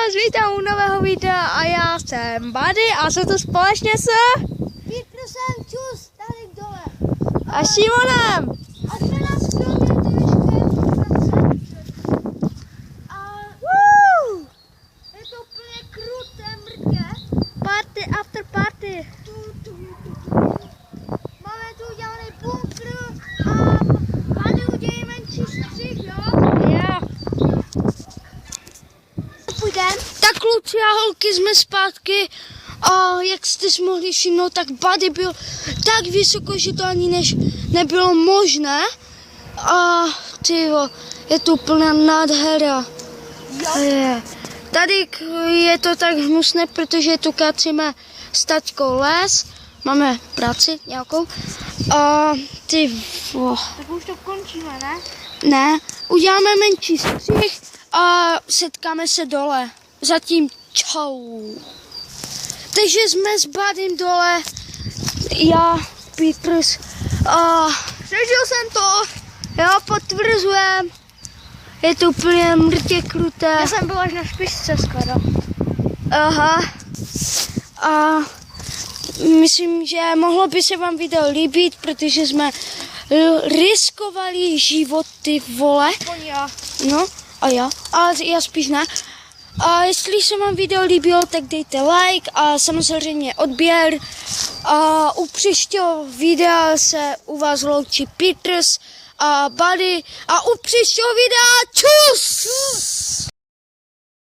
vás vítám u nového videa a já jsem Buddy a jsem tu společně s Petrusem, čus, tady dole. a Šimonem. A 12 kilometrů a je to úplně kruté mrtě. Party after party. Máme tu udělaný bunkr a tady udělají menší střih, jo? Jo. Půjdem. Tak kluci a holky, jsme zpátky a jak jste si mohli všimnout, tak Buddy byl tak vysoko, že to ani nebylo možné. A tyjo, je tu plná nádhera. Je. Tady je to tak hnusné, protože tu kácíme s taťkou les, máme práci nějakou. A Tak už to končíme, ne? ne, uděláme menší střih a setkáme se dole. Zatím čau. Takže jsme s Buddym dole, já, Petrus, a přežil jsem to, jo, potvrzujem. Je to úplně mrtě kruté. Já jsem byl až na špičce skoro. Aha. A myslím, že mohlo by se vám video líbit, protože jsme riskovali životy, vole. No, a já spíš ne. A jestli se vám video líbilo, tak dejte like a samozřejmě odběr. A u příštího videa se u vás loučí Petrus a Buddy. A u příštího videa čus!